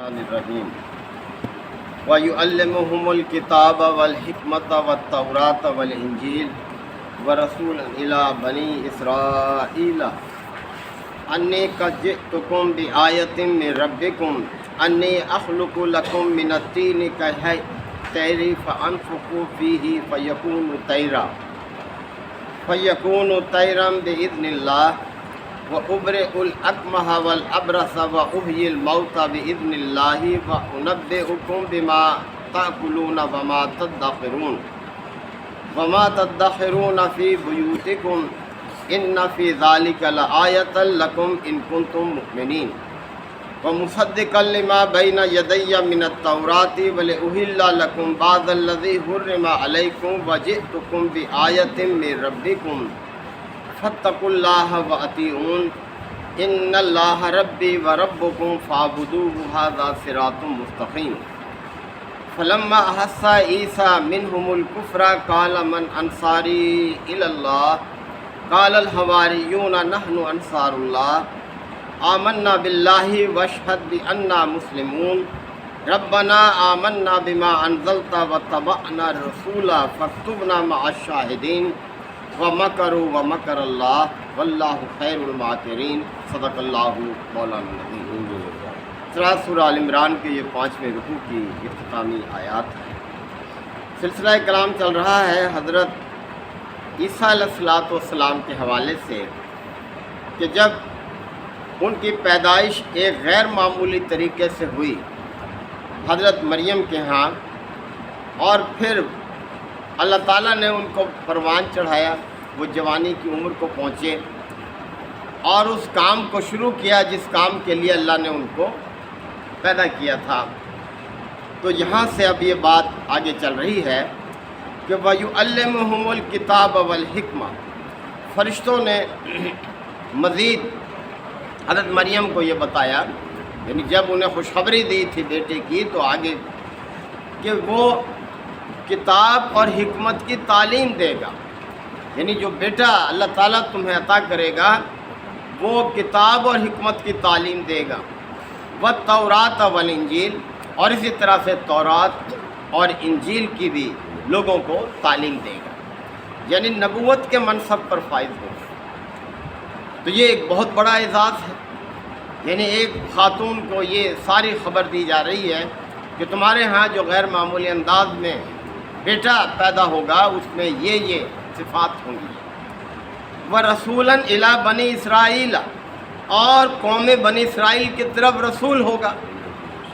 الرحیم وَيُعَلِّمُهُمُ الْكِتَابَ وَالْحِكْمَةَ وَالتَّوْرَاةَ وَالْإِنْجِيلَ وَرَسُولًا إِلَى بَنِي إِسْرَائِيلَ أَنِّي قَدْ جِئْتُكُمْ بِآيَةٍ مِّن رَّبِّكُمْ أَنِّي أَخْلُقُ لَكُم مِّنَ الطِّينِ كَهَيْئَةِ الطَّيْرِ فَأَنفُخُ فِيهِ فَيَكُونُ طَيْرًا بِإِذْنِ اللَّهِ وَأُبْرِئُ الْأَكْمَحَ وَالْأَبْرَصَ وَأُحْيِي الْمَوْتَى بِإِذْنِ اللَّهِ وَأُنَبِّئُكُم بِمَا تَأْكُلُونَ وَمَا تَدَّخِرُونَ فِي بُيُوتِكُمْ إِنَّ فِي ذَلِكَ لَآيَةً لَكُمْ إِن كُنتُم مُّؤْمِنِينَ وَمُصَدِّقًا لِّمَا بَيْنَ يَدَيَّ مِنَ التَّوْرَاةِ وَلِأُحِلَّ لَكُمْ بَعْضَ الَّذِي حُرِّمَ عَلَيْكُمْ وَجِئْتُكُمْ بِآيَةٍ مِّن رَّبِّكُمْ فَاتَّقُوا اللَّهَ وَأَطِيعُونِ إِنَّ اللَّهَ رَبِّي وَرَبُّكُمْ فَاعْبُدُوهُ هَٰذَا صِرَاطٌ مُّسْتَقِيمٌ فَلَمَّا أَحَسَّ عِيسَىٰ مِنْهُمُ الْكُفْرَ قَالَ مَنْ أَنصَارِي إِلَى اللَّهِ قَالَ الْحَوَارِيُّونَ نَحْنُ أَنصَارُ اللَّهِ آمَنَّا بِاللَّهِ وَاشْهَدْ بِأَنَّا مُسْلِمُونَ رَبَّنَا آمَنَّا بِمَا أَنزَلْتَ وَاتَّبَعْنَا الرَّسُولَ فَاكْتُبْنَا مَعَ الشَّاهِدِينَ وَمَكَرُوا وَمَكَرَ اللَّهُ وَاللَّهُ خَيْرُ الْمَاكِرِينَ صدق اللہ مولانا العظیم۔ سورہ آل عمران کے یہ 5ویں رکوع کی اختتامی آیات ہے۔ سلسلہ کلام چل رہا ہے حضرت عیسیٰ علیہ السلام کے حوالے سے کہ جب ان کی پیدائش ایک غیر معمولی طریقے سے ہوئی حضرت مریم کے ہاں، اور پھر اللہ تعالیٰ نے ان کو پروان چڑھایا، وہ جوانی کی عمر کو پہنچے اور اس کام کو شروع کیا جس کام کے لیے اللہ نے ان کو پیدا کیا تھا۔ تو یہاں سے اب یہ بات آگے چل رہی ہے کہ وَيُعَلِّمُهُمُ الْكِتَابَ وَالْحِكْمَةَ، فرشتوں نے مزید حضرت مریم کو یہ بتایا، یعنی جب انہیں خوشخبری دی تھی بیٹے کی، تو آگے کہ وہ کتاب اور حکمت کی تعلیم دے گا، یعنی جو بیٹا اللہ تعالیٰ تمہیں عطا کرے گا وہ کتاب اور حکمت کی تعلیم دے گا، والتوراۃ والانجیل، اور اسی طرح سے تورات اور انجیل کی بھی لوگوں کو تعلیم دے گا، یعنی نبوت کے منصب پر فائز ہوگا۔ تو یہ ایک بہت بڑا اعزاز ہے، یعنی ایک خاتون کو یہ ساری خبر دی جا رہی ہے کہ تمہارے ہاں جو غیر معمولی انداز میں بیٹا پیدا ہوگا اس میں یہ صفات ہوں گی۔ وَرَسُولًا إِلَىٰ بَنِي إِسْرَائِيلَ، اور قوم بنی اسرائیل کی طرف رسول ہوگا،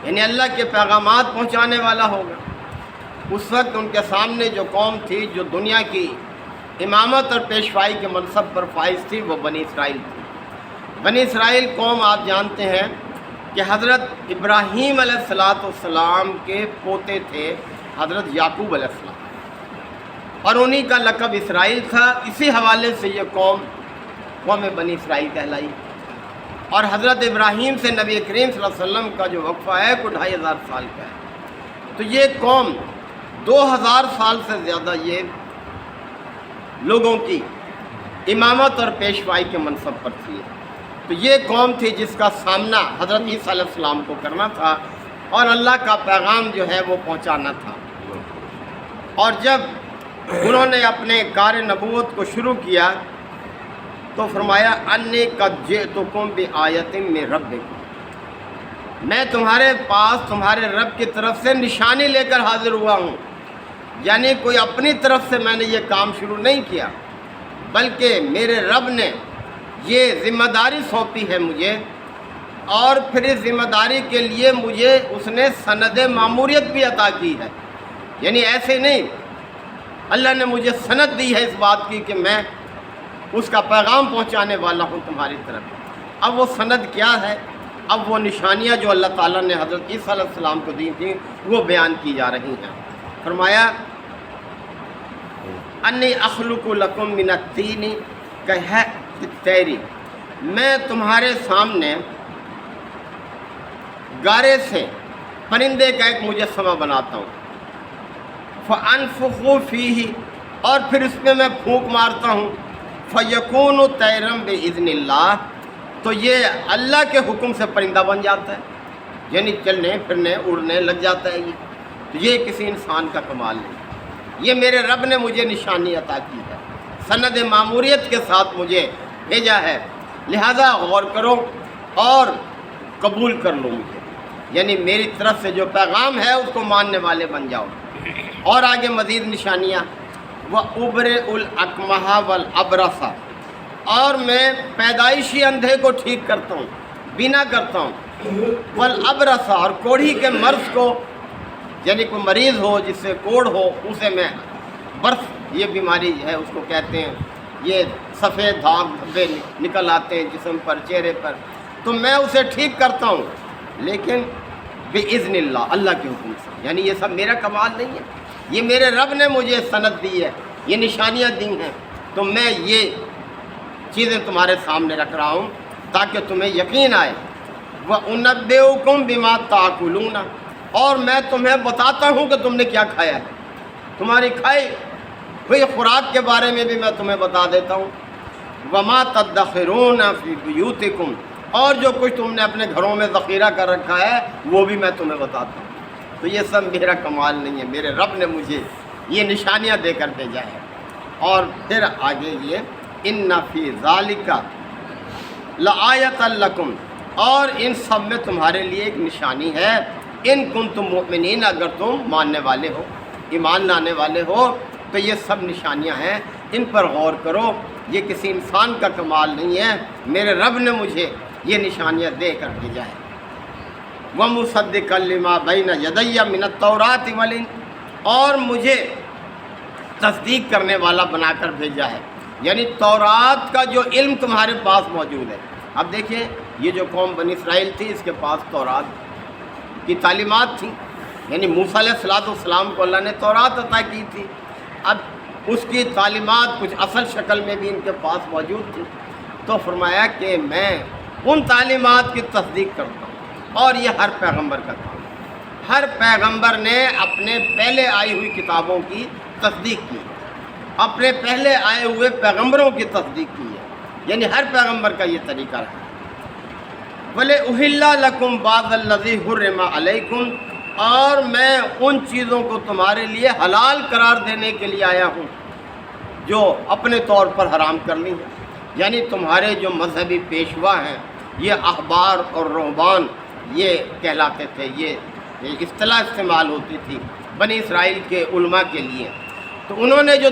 یعنی اللہ کے پیغامات پہنچانے والا ہوگا۔ اس وقت ان کے سامنے جو قوم تھی جو دنیا کی امامت اور پیشوائی کے منصب پر فائز تھی وہ بنی اسرائیل تھی۔ بنی اسرائیل قوم آپ جانتے ہیں کہ حضرت ابراہیم علیہ السلام کے پوتے تھے حضرت یعقوب علیہ السلام، اور انہی کا لقب اسرائیل تھا، اسی حوالے سے یہ قوم بنی اسرائیل کہلائی۔ اور حضرت ابراہیم سے نبی کریم صلی اللہ علیہ وسلم کا جو وقفہ ہے وہ 2500 سال کا ہے، تو یہ قوم 2000 سال سے زیادہ یہ لوگوں کی امامت اور پیشوائی کے منصب پر تھی۔ تو یہ قوم تھی جس کا سامنا حضرت عیسیٰ علیہ السلام کو کرنا تھا اور اللہ کا پیغام جو ہے وہ پہنچانا تھا۔ اور جب انہوں نے اپنے کار نبوت کو شروع کیا تو فرمایا انی قد جئتکم بآیۃ من ربکم، میں تمہارے پاس تمہارے رب کی طرف سے نشانی لے کر حاضر ہوا ہوں، یعنی کوئی اپنی طرف سے میں نے یہ کام شروع نہیں کیا، بلکہ میرے رب نے یہ ذمہ داری سونپی ہے مجھے، اور پھر اس ذمہ داری کے لیے مجھے اس نے سند ماموریت بھی عطا کی ہے، یعنی ایسے نہیں، اللہ نے مجھے سند دی ہے اس بات کی کہ میں اس کا پیغام پہنچانے والا ہوں تمہاری طرف۔ اب وہ سند کیا ہے؟ اب وہ نشانیاں جو اللہ تعالیٰ نے حضرت عیسیٰ علیہ السلام کو دی تھیں وہ بیان کی جا رہی ہیں۔ فرمایا انی اخلق لکم من الطین کہیئۃ الطیر، میں تمہارے سامنے گارے سے پرندے کا ایک مجسمہ بناتا ہوں، فَأَنفُخُ فِيهِ، اور پھر اس میں میں پھونک مارتا ہوں، فَيَكُونُ طَيْرًا بِإِذْنِ اللَّهِ، تو یہ اللہ کے حکم سے پرندہ بن جاتا ہے، یعنی چلنے پھرنے اڑنے لگ جاتا ہے تو یہ کسی انسان کا کمال نہیں، یہ میرے رب نے مجھے نشانی عطا کی ہے، سند ماموریت کے ساتھ مجھے بھیجا ہے، لہذا غور کرو اور قبول کر لو مجھے، یعنی میری طرف سے جو پیغام ہے اس کو ماننے والے بن جاؤ۔ اور آگے مزید نشانیاں، وَأُبْرِئُ الْأَكْمَحَ وَالْأَبْرَصَ، اور میں پیدائشی اندھے کو ٹھیک کرتا ہوں، بینا کرتا ہوں، والابرص، اور کوڑھی کے مرض کو، یعنی کوئی مریض ہو جس سے کوڑھ ہو اسے میں، برس یہ بیماری ہے اس کو کہتے ہیں، یہ سفید داغ دھبے نکل آتے ہیں جسم پر، چہرے پر، تو میں اسے ٹھیک کرتا ہوں، لیکن بِإِذْنِ اللہ، اللہ کے حکم سے، یعنی یہ سب میرا کمال نہیں ہے، یہ میرے رب نے مجھے سند دی ہے، یہ نشانیاں دی ہیں، تو میں یہ چیزیں تمہارے سامنے رکھ رہا ہوں تاکہ تمہیں یقین آئے۔ وَأُنَبِّئُكُم بِمَا تَأْكُلُونَ، اور میں تمہیں بتاتا ہوں کہ تم نے کیا کھایا ہے، تمہاری کھائی ہوئی خوراک کے بارے میں بھی میں تمہیں بتا دیتا ہوں۔ وَمَا تَدَّخِرُونَ فِي بُيُوتِكُمْ، اور جو کچھ تم نے اپنے گھروں میں ذخیرہ کر رکھا ہے وہ بھی میں تمہیں بتاتا ہوں۔ تو یہ سب میرا کمال نہیں ہے، میرے رب نے مجھے یہ نشانیاں دے کر بھیجا ہے۔ اور پھر آگے یہ اِنَّ فِي ذَلِكَ لَآیَةً لَکُمْ، اور ان سب میں تمہارے لیے ایک نشانی ہے، ان کنتم مؤمنین، اگر تم ماننے والے ہو، ایمان لانے والے ہو، تو یہ سب نشانیاں ہیں، ان پر غور کرو، یہ کسی انسان کا کمال نہیں ہے، میرے رب نے مجھے یہ نشانیاں دے کر بھیجا ہے۔ وَمُصَدِّقًا لِمَا بَيْنَ يَدَيَّ مِنَ التَّوْرَاةِ وَالْإِنجِيلِ، اور مجھے تصدیق کرنے والا بنا کر بھیجا ہے، یعنی تورات کا جو علم تمہارے پاس موجود ہے۔ اب دیکھیں یہ جو قوم بنی اسرائیل تھی اس کے پاس تورات کی تعلیمات تھیں، یعنی موسیٰ علیہ السلام کو اللہ نے تورات عطا کی تھی، اب اس کی تعلیمات کچھ اصل شکل میں بھی ان کے پاس موجود تھی، تو فرمایا کہ میں ان تعلیمات کی تصدیق کرتا ہوں، اور یہ ہر پیغمبر کا کام ہے، ہر پیغمبر نے اپنے پہلے آئی ہوئی کتابوں کی تصدیق کی، اپنے پہلے آئے ہوئے پیغمبروں کی تصدیق کی ہے، یعنی ہر پیغمبر کا یہ طریقہ رہا۔ وَلِأُحِلَّ لَكُمْ بَعْضَ الَّذِي حُرِّمَ عَلَيْكُمْ، اور میں ان چیزوں کو تمہارے لیے حلال قرار دینے کے لیے آیا ہوں جو اپنے طور پر حرام کر لی ہیں، یعنی تمہارے جو مذہبی پیشوا ہیں یہ احبار اور رہبان یہ کہلاتے تھے، یہ اصطلاح استعمال ہوتی تھی بنی اسرائیل کے علماء کے لیے، تو انہوں نے جو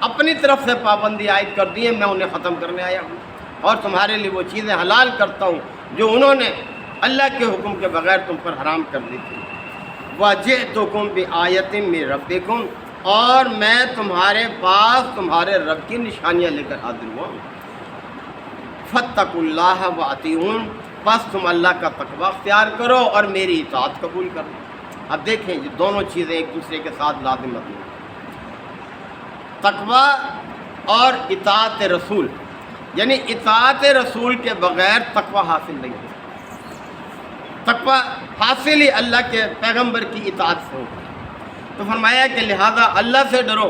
اپنی طرف سے پابندی عائد کر دی ہے میں انہیں ختم کرنے آیا ہوں، اور تمہارے لیے وہ چیزیں حلال کرتا ہوں جو انہوں نے اللہ کے حکم کے بغیر تم پر حرام کر دی تھی۔ وَجِئْتُكُمْ بِآیَةٍ مِّن رَبِّكُمْ، اور میں تمہارے پاس تمہارے رب کی نشانیاں لے کر حاضر ہوا ہوں۔ فَاتَّقُوا اللَّهَ وَأَطِیعُونِ، بس تم اللہ کا تقوی اختیار کرو اور میری اطاعت قبول کرو۔ اب دیکھیں یہ دونوں چیزیں ایک دوسرے کے ساتھ لازم مطلوب، تقوی اور اطاعت رسول، یعنی اطاعت رسول کے بغیر تقوی حاصل نہیں ہوتا، تقوی حاصل ہی اللہ کے پیغمبر کی اطاعت سے ہوتا ہے۔ تو فرمایا کہ لہذا اللہ سے ڈرو،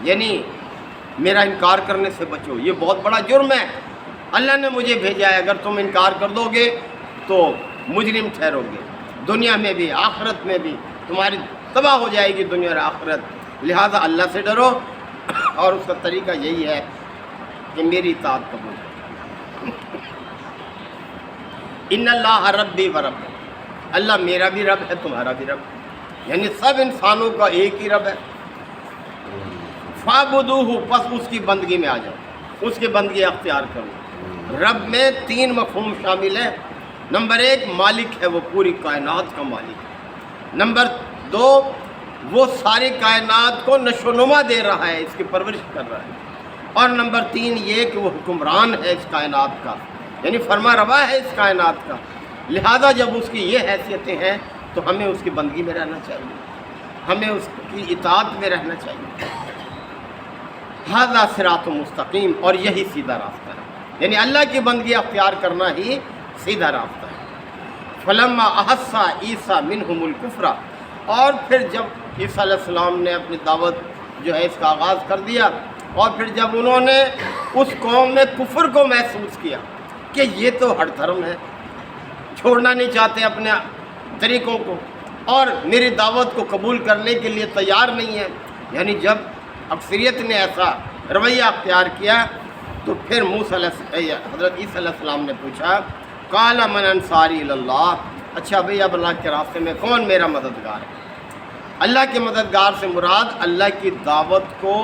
یعنی میرا انکار کرنے سے بچو، یہ بہت بڑا جرم ہے، اللہ نے مجھے بھیجا ہے، اگر تم انکار کر دو گے تو مجرم ٹھہرو گے، دنیا میں بھی آخرت میں بھی تمہاری تباہ ہو جائے گی دنیا اور آخرت، لہذا اللہ سے ڈرو، اور اس کا طریقہ یہی ہے کہ میری اطاعت قبول کرو۔ ان اللہ ربی و رب، اللہ میرا بھی رب ہے تمہارا بھی رب ہے، یعنی سب انسانوں کا ایک ہی رب ہے۔ فاعبدوہ، پس اس کی بندگی میں آ جاؤ، اس کی بندگی اختیار کرو۔ رب میں تین مفہوم شامل ہیں، نمبر ایک مالک ہے، وہ پوری کائنات کا مالک ہے، نمبر دو وہ ساری کائنات کو نشو و نما دے رہا ہے، اس کی پرورش کر رہا ہے، اور نمبر تین یہ کہ وہ حکمران ہے اس کائنات کا، یعنی فرما روا ہے اس کائنات کا، لہذا جب اس کی یہ حیثیتیں ہیں تو ہمیں اس کی بندگی میں رہنا چاہیے، ہمیں اس کی اطاعت میں رہنا چاہیے۔ ھذا صراط مستقیم، اور یہی سیدھا راستہ ہے، یعنی اللہ کی بندگی اختیار کرنا ہی سیدھا راستہ ہے۔ فلما احس عیسیٰ منہم الکفر، اور پھر جب عیسیٰ علیہ السلام نے اپنی دعوت جو ہے اس کا آغاز کر دیا، اور پھر جب انہوں نے اس قوم میں کفر کو محسوس کیا کہ یہ تو ہٹ دھرم ہے، چھوڑنا نہیں چاہتے اپنے طریقوں کو اور میری دعوت کو قبول کرنے کے لیے تیار نہیں ہے. یعنی جب اکثریت نے ایسا رویہ اختیار کیا تو پھر حضرت عیسیٰ علیہ السلام نے پوچھا قال من انصاری اللہ، اچھا بھئی اب اللہ کے راستے میں کون میرا مددگار ہے؟ اللہ کے مددگار سے مراد اللہ کی دعوت کو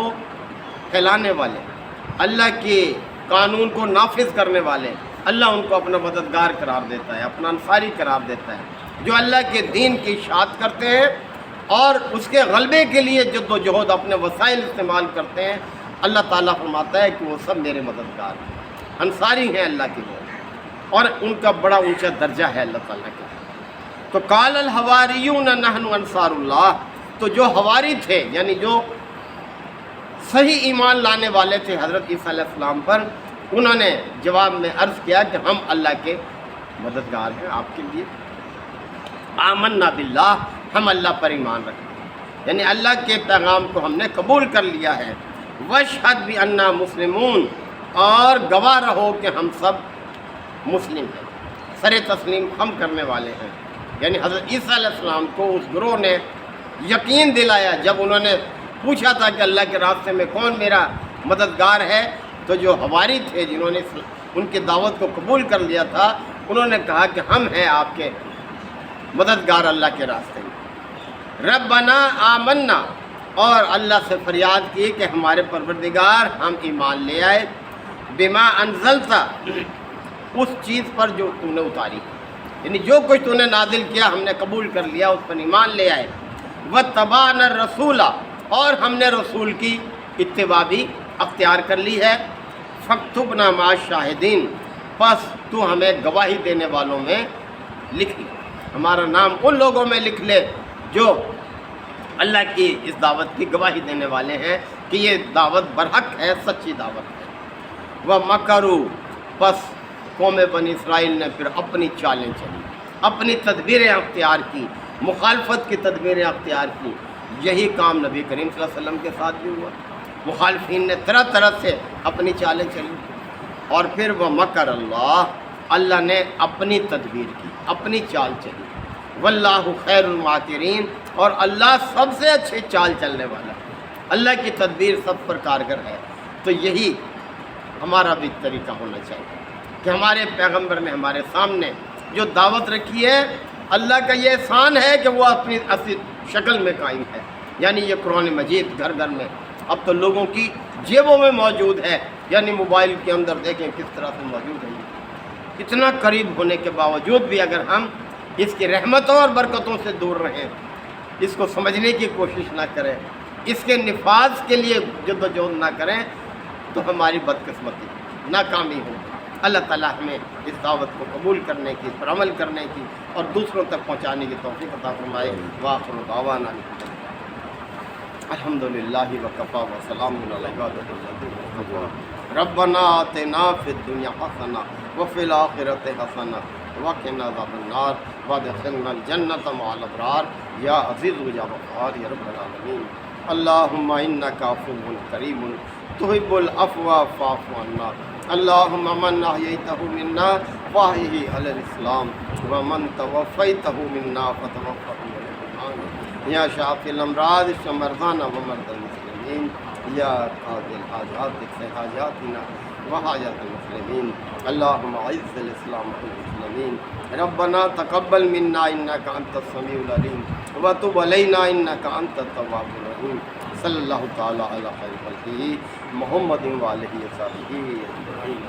پھیلانے والے، اللہ کے قانون کو نافذ کرنے والے. اللہ ان کو اپنا مددگار قرار دیتا ہے، اپنا انصاری قرار دیتا ہے، جو اللہ کے دین کی اشاعت کرتے ہیں اور اس کے غلبے کے لیے جد و جہد اپنے وسائل استعمال کرتے ہیں. اللہ تعالیٰ فرماتا ہے کہ وہ سب میرے مددگار ہیں، انصاری ہیں اللہ کے لوگ، اور ان کا بڑا اونچا درجہ ہے اللہ تعالیٰ کے. تو قال الحواریون نحن انصار اللہ، تو جو حواری تھے یعنی جو صحیح ایمان لانے والے تھے حضرت عیسیٰ علیہ السلام پر، انہوں نے جواب میں عرض کیا کہ ہم اللہ کے مددگار ہیں آپ کے لیے. آمنا باللہ، ہم اللہ پر ایمان رکھتے ہیں، یعنی اللہ کے پیغام کو ہم نے قبول کر لیا ہے. واشہد بأننا مسلمون، اور گواہ رہو کہ ہم سب مسلم ہیں، سر تسلیم ہم کرنے والے ہیں. یعنی حضرت عیسیٰ علیہ السلام کو اس گروہ نے یقین دلایا جب انہوں نے پوچھا تھا کہ اللہ کے راستے میں کون میرا مددگار ہے، تو جو حواری تھے جنہوں نے ان کی دعوت کو قبول کر لیا تھا، انہوں نے کہا کہ ہم ہیں آپ کے مددگار اللہ کے راستے میں. ربنا آمنا، اور اللہ سے فریاد کی کہ ہمارے پروردگار ہم ایمان لے آئے، بما انزلتا، اس چیز پر جو تو نے اتاری، یعنی جو کچھ تو نے نازل کیا ہم نے قبول کر لیا، اس پر ایمان لے آئے. واتبعنا الرسول، اور ہم نے رسول کی اتباع بھی اختیار کر لی ہے. فاکتبنا مع الشاہدین، پس تو ہمیں گواہی دینے والوں میں لکھ لے، ہمارا نام ان لوگوں میں لکھ لے جو اللہ کی اس دعوت کی گواہی دینے والے ہیں کہ یہ دعوت برحق ہے، سچی دعوت ہے. وَمَكَرُوا، پس قوم بنی اسرائیل نے پھر اپنی چالیں چلی، اپنی تدبیریں اختیار کی، مخالفت کی تدبیریں اختیار کی. یہی کام نبی کریم صلی اللہ علیہ وسلم کے ساتھ بھی ہوا. مخالفین نے طرح طرح سے اپنی چالیں چلی، اور پھر وہ مکر اللہ، اللہ نے اپنی تدبیر کی، اپنی چال چلی. واللہ خیر الماکرین، اور اللہ سب سے اچھے چال چلنے والا ہے، اللہ کی تدبیر سب پر کارگر ہے. تو یہی ہمارا بھی طریقہ ہونا چاہیے کہ ہمارے پیغمبر نے ہمارے سامنے جو دعوت رکھی ہے، اللہ کا یہ احسان ہے کہ وہ اپنی اصل شکل میں قائم ہے. یعنی یہ قرآن مجید گھر گھر میں اب تو لوگوں کی جیبوں میں موجود ہے، یعنی موبائل کے اندر دیکھیں کس طرح سے موجود ہے. اتنا قریب ہونے کے باوجود بھی اگر ہم اس کی رحمتوں اور برکتوں سے دور رہیں، اس کو سمجھنے کی کوشش نہ کریں، اس کے نفاذ کے لیے جد و جہد نہ کریں، تو ہماری بدقسمتی ناکامی ہوگی. اللہ تعالیٰ ہمیں اس دعوت کو قبول کرنے کی، اس پر عمل کرنے کی اور دوسروں تک پہنچانے کی توفیق عطا فرمائے. وآخر دعوانا الحمدللہ وکفی وسلام علی عبادہ الذین اصطفیٰ. ربنا آتنا فی الدنیا حسنہ وفی الآخرۃ حسنہ وقنا عذاب النار وادخلنا الجنۃ مع الابرار یا عزیز یا غفار یا رب العالمین. اللہم انک عفو کریم تحب العفو فاعف عنا. اللہم من احییتہ منا فاحیہ علی الاسلام ومن توفیتہ منا فتوفہ علی الایمان. یا شافی الامراض اشف مرضانا ومرضى المسلمین. یا قاضی الحاجات اقض حاجاتنا وحاجات المسلمین. اللہم اعز الاسلام والمسلمین. ربنا تقبل منا انک انت السمیع العلیم وتب علینا انک انت التواب الرحیم. صلی اللہ تعالی علی خیر خلقہ محمد و آلہ وصحبہ اجمعین.